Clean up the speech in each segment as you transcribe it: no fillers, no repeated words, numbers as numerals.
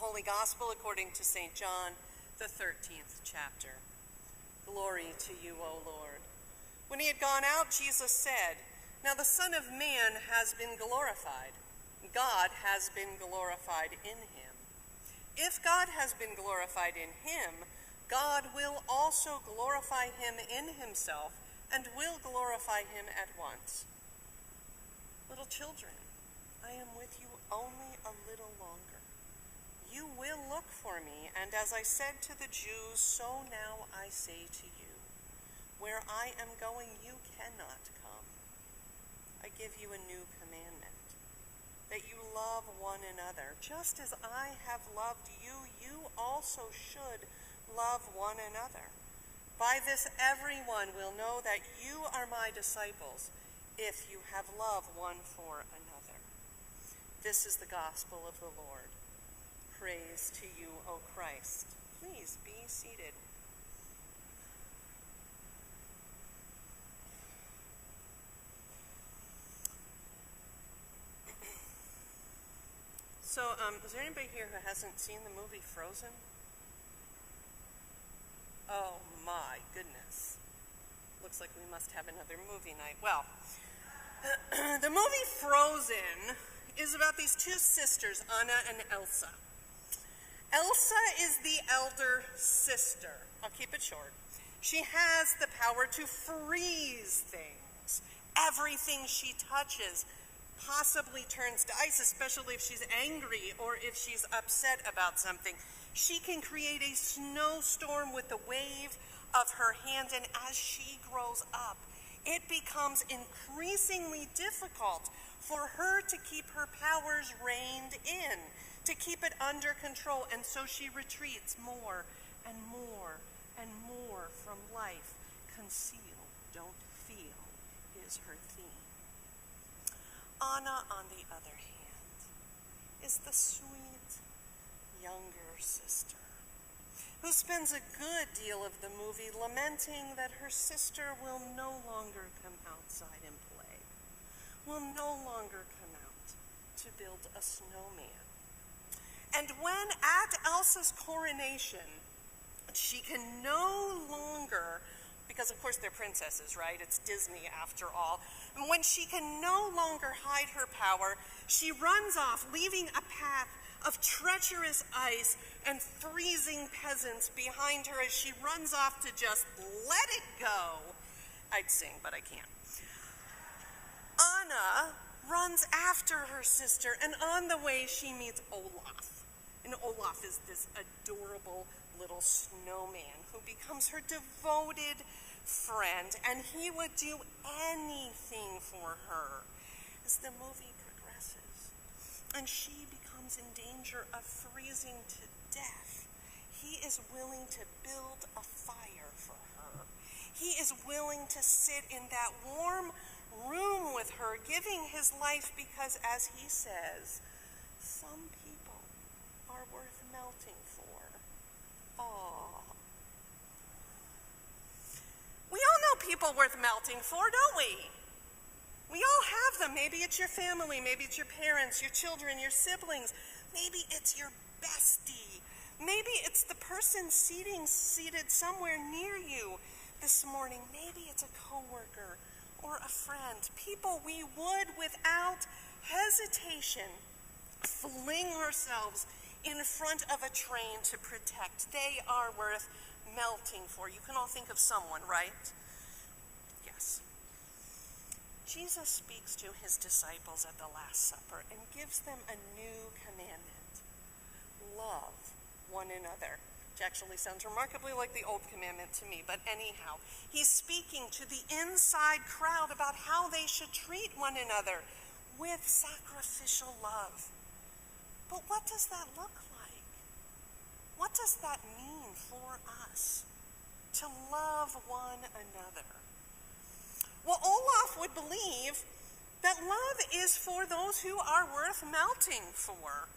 Holy Gospel according to St. John, the 13th chapter. Glory to you, O Lord. When he had gone out, Jesus said, "Now the Son of Man has been glorified. God has been glorified in him. If God has been glorified in him, God will also glorify him in himself and will glorify him at once. Little children, I am with you only a little longer. You will look for me, and as I said to the Jews, so now I say to you, where I am going, you cannot come. I give you a new commandment, that you love one another. Just as I have loved you, you also should love one another. By this everyone will know that you are my disciples, if you have love one for another." This is the gospel of the Lord. Praise to you, O Christ. Please be seated. So, is there anybody here who hasn't seen the movie Frozen? Oh my goodness. Looks like we must have another movie night. Well, the movie Frozen is about these two sisters, Anna and Elsa. Elsa is the elder sister. I'll keep it short. She has the power to freeze things. Everything she touches possibly turns to ice, especially if she's angry or if she's upset about something. She can create a snowstorm with the wave of her hand, and as she grows up, it becomes increasingly difficult for her to keep her powers reined in, to keep it under control, and so she retreats more and more and more from life. Conceal, don't feel, is her theme. Anna, on the other hand, is the sweet younger sister who spends a good deal of the movie lamenting that her sister will no longer come outside and play, will no longer come out to build a snowman. And when at Elsa's coronation, she can no longer, because of course they're princesses, right? It's Disney after all. And when she can no longer hide her power, she runs off, leaving a path of treacherous ice and freezing peasants behind her as she runs off to just let it go. I'd sing, but I can't. Anna runs after her sister, and on the way she meets Olaf. And Olaf is this adorable little snowman who becomes her devoted friend, and he would do anything for her. As the movie progresses and she becomes in danger of freezing to death, he is willing to build a fire for her. He is willing to sit in that warm room with her, giving his life because, as he says, some people are worth melting for. Aww. We all know people worth melting for, don't we? We all have them. Maybe it's your family, maybe it's your parents, your children, your siblings. Maybe it's your bestie. Maybe it's the person seated somewhere near you this morning. Maybe it's a coworker or a friend. People we would, without hesitation, fling ourselves in front of a train to protect. They are worth melting for. You can all think of someone, right? Yes. Jesus speaks to his disciples at the Last Supper and gives them a new commandment. Love one another. Which actually sounds remarkably like the old commandment to me, but anyhow. He's speaking to the inside crowd about how they should treat one another with sacrificial love. But what does that look like? What does that mean for us? To love one another. Well, Olaf would believe that love is for those who are worth melting for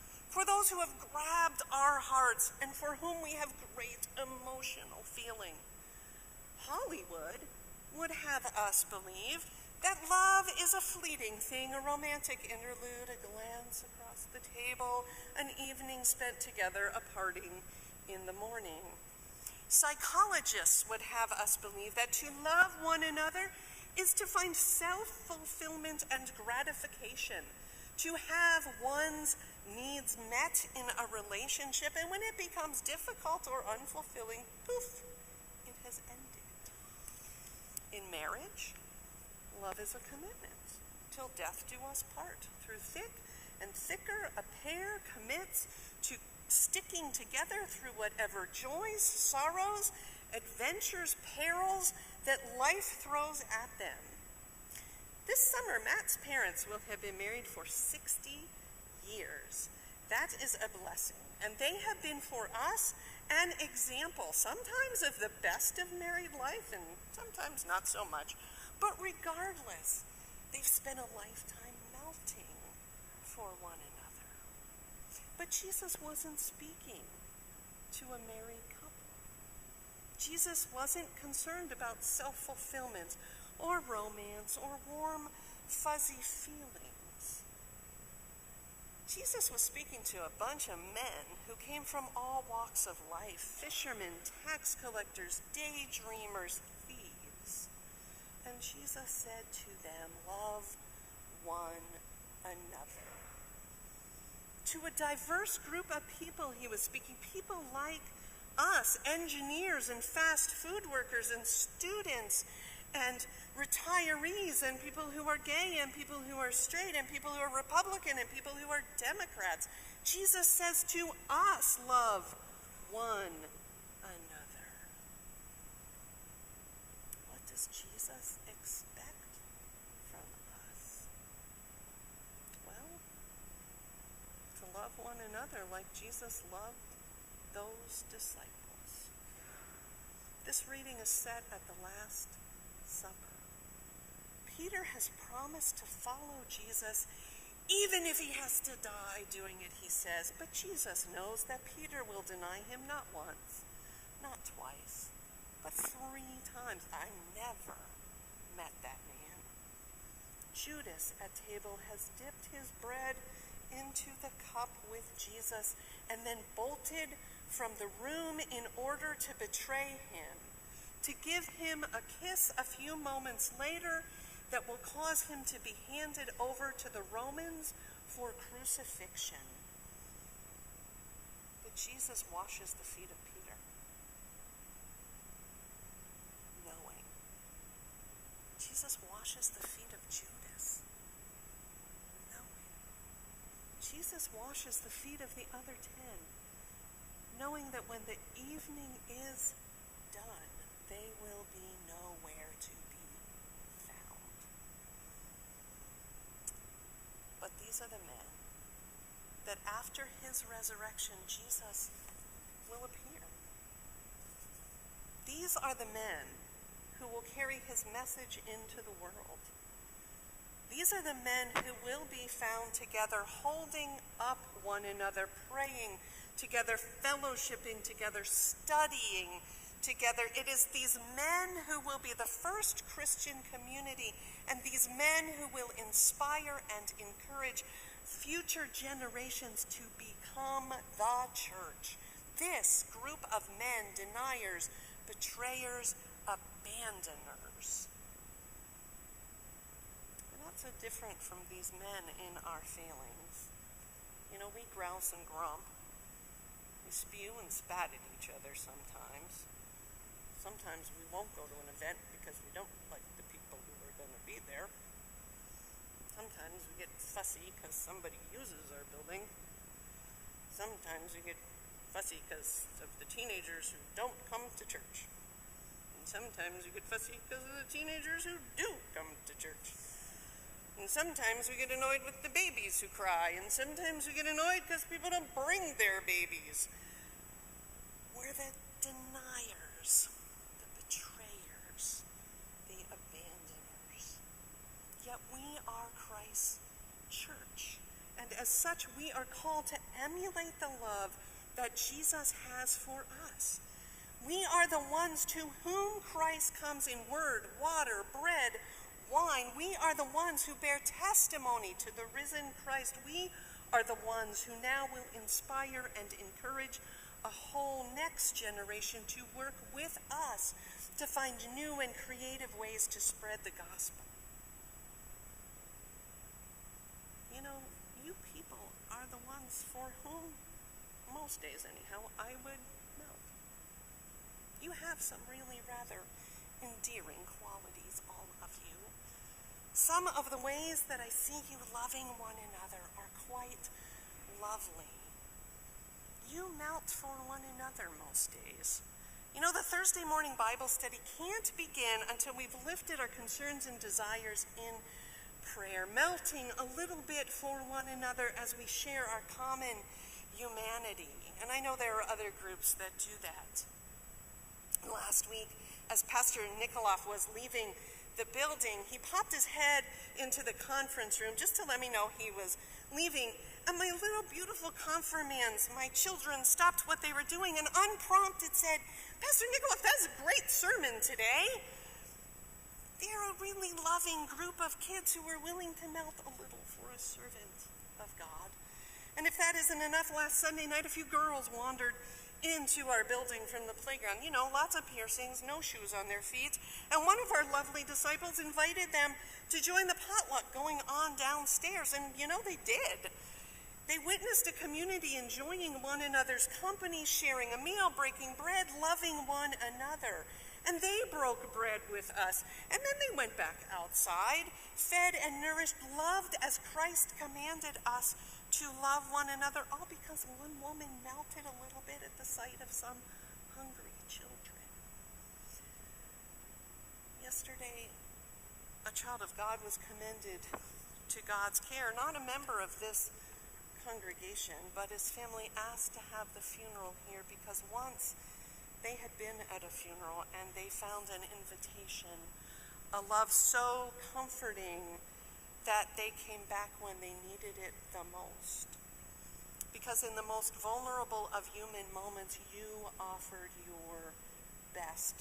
those who have grabbed our hearts and for whom we have great emotional feeling. Hollywood would have us believe that love is a fleeting thing, a romantic interlude, a glance across the table, an evening spent together, a parting in the morning. Psychologists would have us believe that to love one another is to find self-fulfillment and gratification, to have one's needs met in a relationship, and when it becomes difficult or unfulfilling, poof, it has ended. In marriage, love is a commitment. Till death do us part. Through thick and thicker, a pair commits to sticking together through whatever joys, sorrows, adventures, perils that life throws at them. This summer, Matt's parents will have been married for 60 years. That is a blessing. And they have been for us an example, sometimes of the best of married life and sometimes not so much. But regardless, they've spent a lifetime melting for one another. But Jesus wasn't speaking to a married couple. Jesus wasn't concerned about self-fulfillment or romance or warm, fuzzy feelings. Jesus was speaking to a bunch of men who came from all walks of life: fishermen, tax collectors, daydreamers, thieves. And Jesus said to them, love one another. To a diverse group of people he was speaking, people like us, engineers and fast food workers and students and retirees and people who are gay and people who are straight and people who are Republican and people who are Democrats. Jesus says to us, love one another. What does Jesus expect from us? Well, to love one another like Jesus loved those disciples. This reading is set at the Last Supper. Peter has promised to follow Jesus even if he has to die doing it, he says. But Jesus knows that Peter will deny him not once, not twice, but 3 times. I never met that man. Judas at table has dipped his bread into the cup with Jesus and then bolted from the room in order to betray him, to give him a kiss a few moments later that will cause him to be handed over to the Romans for crucifixion. But Jesus washes the feet of Peter, knowing. Jesus washes the feet of Judas, knowing. Jesus washes the feet of the other 10, knowing that when the evening is done, they will be nowhere to be found. But these are the men that after his resurrection, Jesus will appear. These are the men who will carry his message into the world. These are the men who will be found together, holding up one another, praying together, fellowshipping together, studying together. It is these men who will be the first Christian community, and these men who will inspire and encourage future generations to become the church. This group of men, deniers, betrayers, abandoners. We're not so different from these men in our failings. You know, we grouse and grump. We spew and spat at each other sometimes. Sometimes we won't go to an event because we don't like the people who are going to be there. Sometimes we get fussy because somebody uses our building. Sometimes we get fussy because of the teenagers who don't come to church. And sometimes we get fussy because of the teenagers who do come to church. And sometimes we get annoyed with the babies who cry. And sometimes we get annoyed because people don't bring their babies. We're the deniers, the betrayers, the abandoners. Yet we are Christ's church. And as such, we are called to emulate the love that Jesus has for us. We are the ones to whom Christ comes in word, water, bread, wine. We are the ones who bear testimony to the risen Christ. We are the ones who now will inspire and encourage a whole next generation to work with us to find new and creative ways to spread the gospel. You know, you people are the ones for whom, most days anyhow, I would melt. You have some really rather endearing qualities, all of you. Some of the ways that I see you loving one another are quite lovely. You melt for one another most days. You know, the Thursday morning Bible study can't begin until we've lifted our concerns and desires in prayer, melting a little bit for one another as we share our common humanity. And I know there are other groups that do that. Last week, as Pastor Nikoloff was leaving the building, he popped his head into the conference room just to let me know he was leaving. And my little beautiful confirmands, my children, stopped what they were doing and unprompted said, "Pastor Nikoloff, that's a great sermon today." They're a really loving group of kids who were willing to melt a little for a servant of God. And if that isn't enough, last Sunday night, a few girls wandered into our building from the playground. You know, lots of piercings, no shoes on their feet. And one of our lovely disciples invited them to join the potluck going on downstairs. And, you know, they did. They witnessed a community enjoying one another's company, sharing a meal, breaking bread, loving one another. And they broke bread with us. And then they went back outside, fed and nourished, loved as Christ commanded us to love one another, all because one woman melted a little bit at the sight of some hungry children. Yesterday, a child of God was commended to God's care, not a member of this congregation, but his family asked to have the funeral here because once they had been at a funeral and they found an invitation, a love so comforting that they came back when they needed it the most. Because in the most vulnerable of human moments, you offered your best.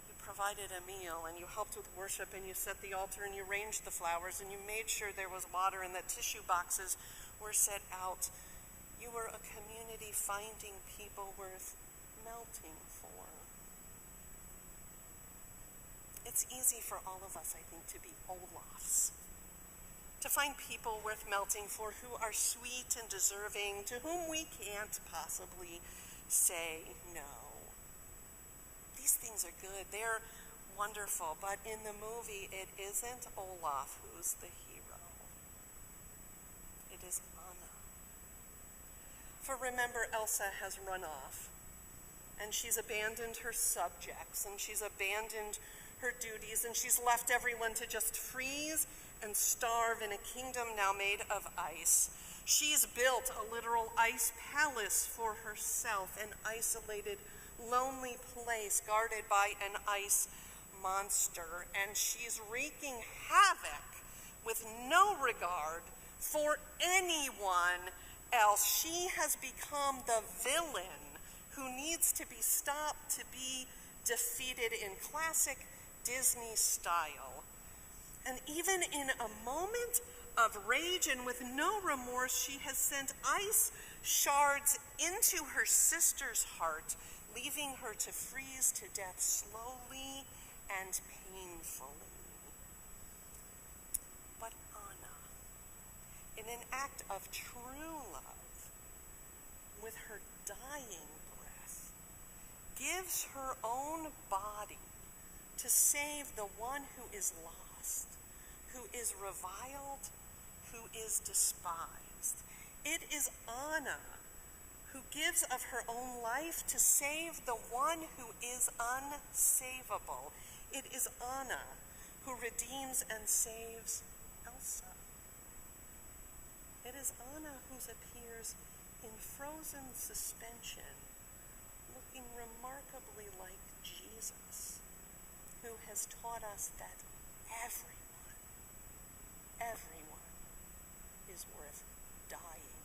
You provided a meal, and you helped with worship, and you set the altar, and you arranged the flowers, and you made sure there was water, and that tissue boxes were set out. You were a community finding people worth melting for. It's easy for all of us, I think, to be Olafs, to find people worth melting for who are sweet and deserving, to whom we can't possibly say no. These things are good, they're wonderful, but in the movie, it isn't Olaf who's the hero. It is Anna. For remember, Elsa has run off, and she's abandoned her subjects, and she's abandoned her duties, and she's left everyone to just freeze and starve in a kingdom now made of ice. She's built a literal ice palace for herself, an isolated, lonely place guarded by an ice monster, and she's wreaking havoc with no regard for anyone else. She has become the villain who needs to be stopped, to be defeated in classic Disney style. And even in a moment of rage and with no remorse, she has sent ice shards into her sister's heart, leaving her to freeze to death slowly and painfully. But Anna, in an act of true love, with her dying breath, gives her own body to save the one who is lost, who is reviled, who is despised. It is Anna who gives of her own life to save the one who is unsavable. It is Anna who redeems and saves Elsa. It is Anna who appears in frozen suspension, looking remarkably like Jesus, who has taught us that everyone is worth dying